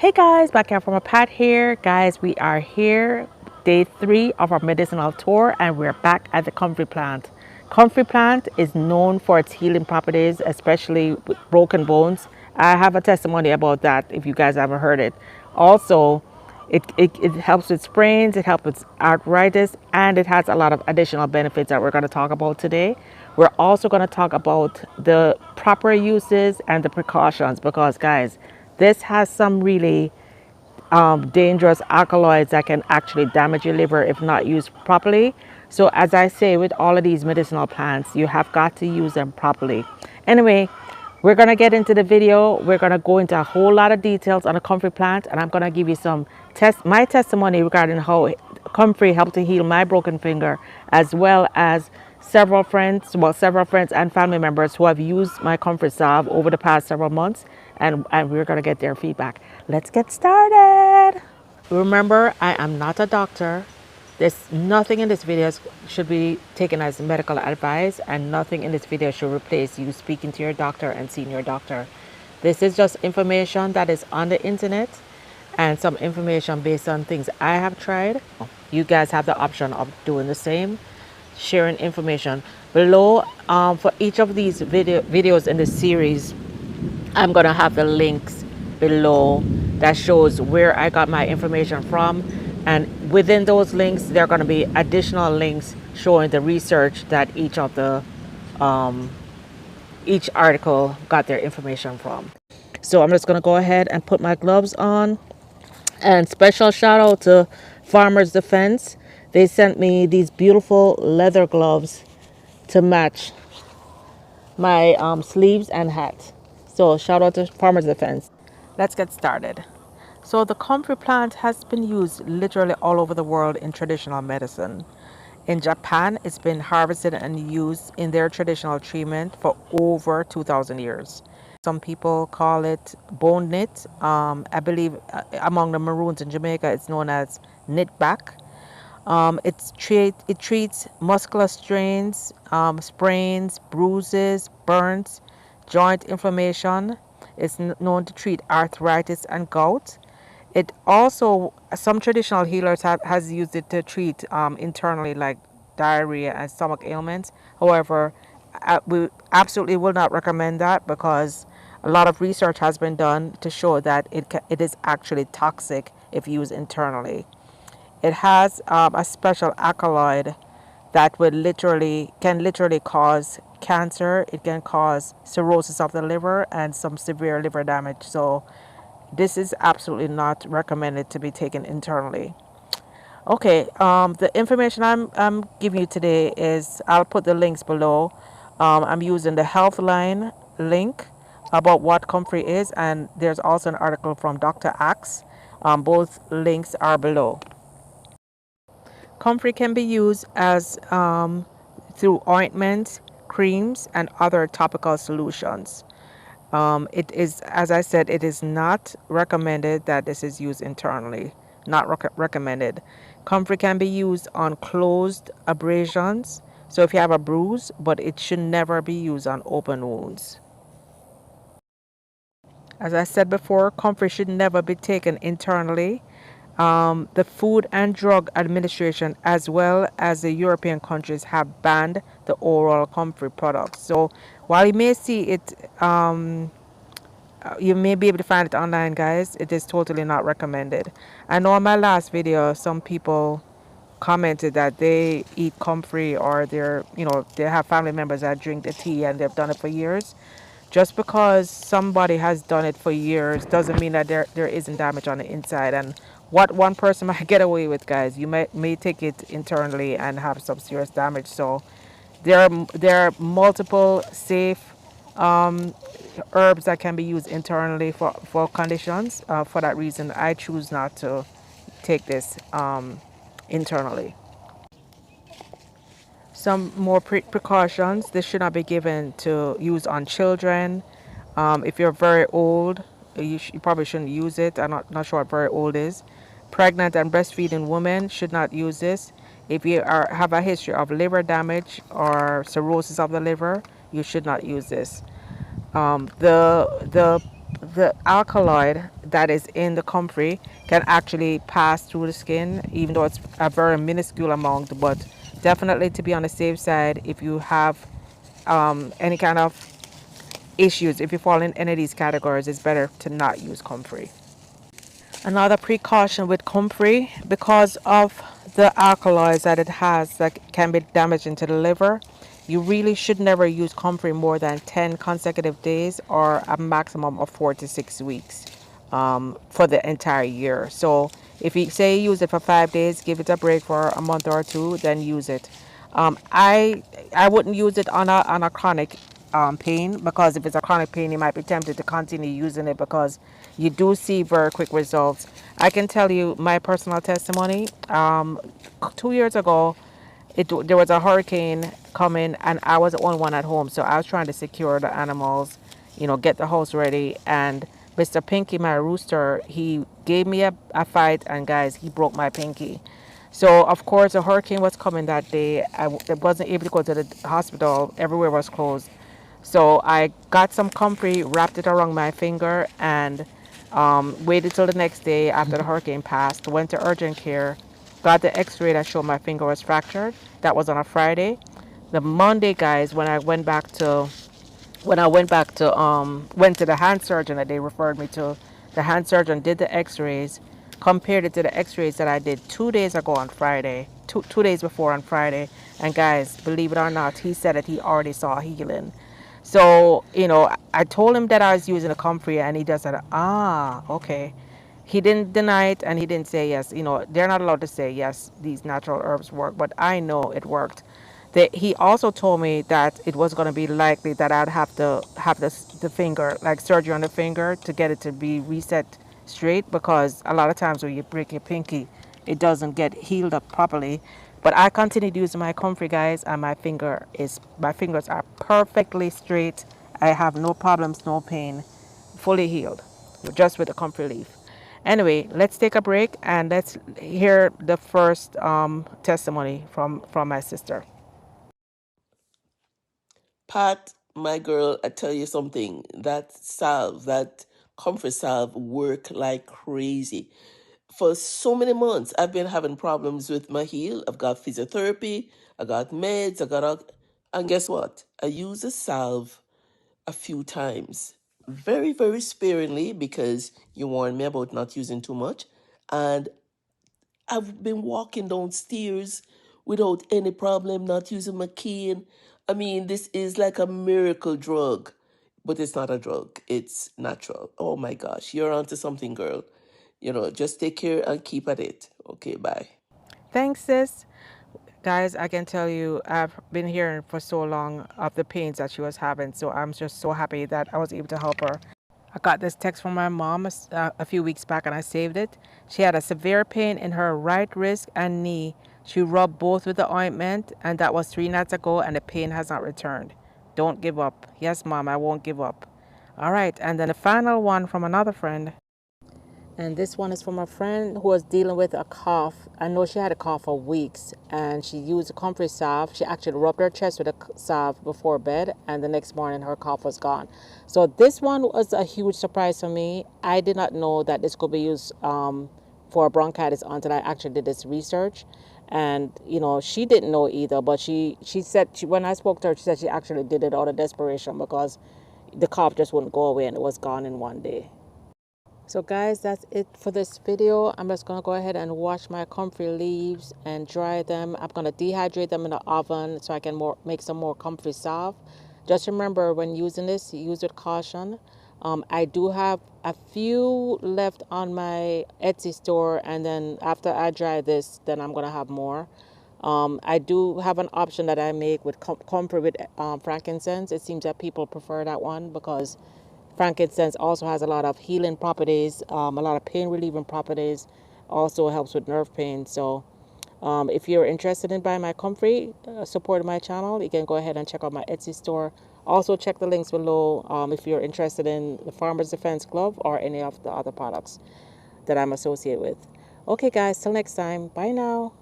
Hey guys, backyardfarmerpat here. Guys, we are here, day 3 of our medicinal tour, and we're back at the comfrey plant. Comfrey plant is known for its healing properties, especially with broken bones. I have a testimony about that if you guys haven't heard it. Also, it helps with sprains, it helps with arthritis, and it has a lot of additional benefits that we're going to talk about today. We're also going to talk about the proper uses and the precautions because, guys, this has some really dangerous alkaloids that can actually damage your liver if not used properly. So, as I say with all of these medicinal plants, you have got to use them properly. Anyway, we're going to get into the video. We're going to go into a whole lot of details on a comfrey plant, and I'm going to give you my testimony regarding how comfrey helped to heal my broken finger, as well as several friends and family members who have used my comfrey salve over the past several months, and we're going to get their feedback. Let's get started. Remember, I am not a doctor. There's nothing in this video should be taken as medical advice, and nothing in this video should replace you speaking to your doctor and seeing your doctor. This is just information that is on the internet and some information based on things I have tried. You guys have the option of doing the same, sharing information below. For each of these videos in this series, I'm gonna have the links below that shows where I got my information from, and within those links there are going to be additional links showing the research that each article got their information from. So I'm just going to go ahead and put my gloves on, and special shout out to Farmers Defense. They sent me these beautiful leather gloves to match my sleeves and hat. So shout out to Farmers Defense. Let's get started. So the comfrey plant has been used literally all over the world in traditional medicine. In Japan, it's been harvested and used in their traditional treatment for over 2,000 years. Some people call it bone knit. I believe among the Maroons in Jamaica, it's known as knit back. It treats muscular strains, sprains, bruises, burns, joint inflammation. It's known to treat arthritis and gout. It also, some traditional healers has used it to treat internally, like diarrhea and stomach ailments. However, we absolutely will not recommend that because a lot of research has been done to show that it is actually toxic if used internally. It has a special alkaloid that can literally cause cancer. It can cause cirrhosis of the liver and some severe liver damage. So this is absolutely not recommended to be taken internally. Okay, the information I'm giving you today is, I'll put the links below. I'm using the Healthline link about what comfrey is, and there's also an article from Dr. Axe. Both links are below. Comfrey can be used as through ointments, creams, and other topical solutions. It is, as I said, it is not recommended that this is used internally. Not recommended. Comfrey can be used on closed abrasions. So if you have a bruise, but it should never be used on open wounds. As I said before, comfrey should never be taken internally. The Food and Drug Administration, as well as the European countries, have banned the oral comfrey products. So while you may see it, you may be able to find it online, guys, it is totally not recommended. I know in my last video, some people commented that they eat comfrey, or they have family members that drink the tea and they've done it for years. Just because somebody has done it for years doesn't mean that there isn't damage on the inside. And what one person might get away with, guys, you may take it internally and have some serious damage. So there are multiple safe herbs that can be used internally for conditions. For that reason, I choose not to take this internally. Some more precautions. This should not be given to use on children. If you're very old, you probably shouldn't use it. I'm not sure what very old is. Pregnant and breastfeeding women should not use this. If you have a history of liver damage or cirrhosis of the liver, you should not use this. The alkaloid that is in the comfrey can actually pass through the skin, even though it's a very minuscule amount. But definitely, to be on the safe side, if you have any kind of issues, if you fall in any of these categories, it's better to not use comfrey. Another precaution with comfrey, because of the alkaloids that it has that can be damaging to the liver, you really should never use comfrey more than 10 consecutive days or a maximum of 4 to 6 weeks for the entire year. So if you say you use it for 5 days, give it a break for a month or two, then use it. I wouldn't use it on a chronic pain, because if it's a chronic pain, you might be tempted to continue using it because you do see very quick results. I can tell you my personal testimony. 2 years ago, there was a hurricane coming, and I was the only one at home, so I was trying to secure the animals, get the house ready. And Mr. Pinky, my rooster, he gave me a fight, and guys, he broke my pinky. So of course, a hurricane was coming that day. I wasn't able to go to the hospital. Everywhere was closed. So I got some comfrey, wrapped it around my finger, and waited till the next day after the hurricane passed. Went to urgent care, got the X-ray that showed my finger was fractured. That was on a Friday. The Monday, guys, went to the hand surgeon that they referred me to. The hand surgeon did the X-rays, compared it to the X-rays that I did 2 days ago on Friday, two days before on Friday. And guys, believe it or not, he said that he already saw healing. So, I told him that I was using a comfrey, and he just said, okay. He didn't deny it, and he didn't say yes. They're not allowed to say yes, these natural herbs work, but I know it worked. He also told me that it was going to be likely that I'd have to have the finger, like surgery on the finger, to get it to be reset straight, because a lot of times when you break your pinky, it doesn't get healed up properly. But I continued using my comfrey, guys, and my fingers are perfectly straight. I have no problems, no pain, fully healed, just with the comfrey leaf. Anyway, let's take a break and let's hear the first testimony from my sister. Pat, my girl, I tell you something. That salve, that comfort salve, work like crazy. For so many months, I've been having problems with my heel. I've got physiotherapy, I got meds, and guess what? I use the salve a few times, very, very sparingly, because you warned me about not using too much. And I've been walking downstairs without any problem, not using my cane. I mean, this is like a miracle drug, but it's not a drug. It's natural. Oh my gosh, you're onto something, girl. Just take care and keep at it. Okay, bye. Thanks, sis. Guys, I can tell you, I've been hearing for so long of the pains that she was having, so I'm just so happy that I was able to help her. I got this text from my mom a few weeks back, and I saved it. She had a severe pain in her right wrist and knee. She rubbed both with the ointment, and that was 3 nights ago, and the pain has not returned. Don't give up. Yes, Mom, I won't give up. All right, and then the final one from another friend. And this one is from a friend who was dealing with a cough. I know she had a cough for weeks, and she used a comfrey salve. She actually rubbed her chest with a salve before bed, and the next morning her cough was gone. So this one was a huge surprise for me. I did not know that this could be used for bronchitis until I actually did this research. And she didn't know either, but she said, when I spoke to her, she said she actually did it out of desperation because the cough just wouldn't go away, and it was gone in one day. So guys, that's it for this video. I'm just going to go ahead and wash my comfrey leaves and dry them. I'm going to dehydrate them in the oven so I can make some more comfrey salve. Just remember, when using this, use with caution. I do have a few left on my Etsy store, and then after I dry this, then I'm going to have more. I do have an option that I make with comfrey with frankincense. It seems that people prefer that one because frankincense also has a lot of healing properties, a lot of pain relieving properties, also helps with nerve pain. So if you're interested in buying my comfrey, supporting my channel, you can go ahead and check out my Etsy store. Also check the links below if you're interested in the Farmer's Defense Glove or any of the other products that I'm associated with. Okay guys, till next time, bye now.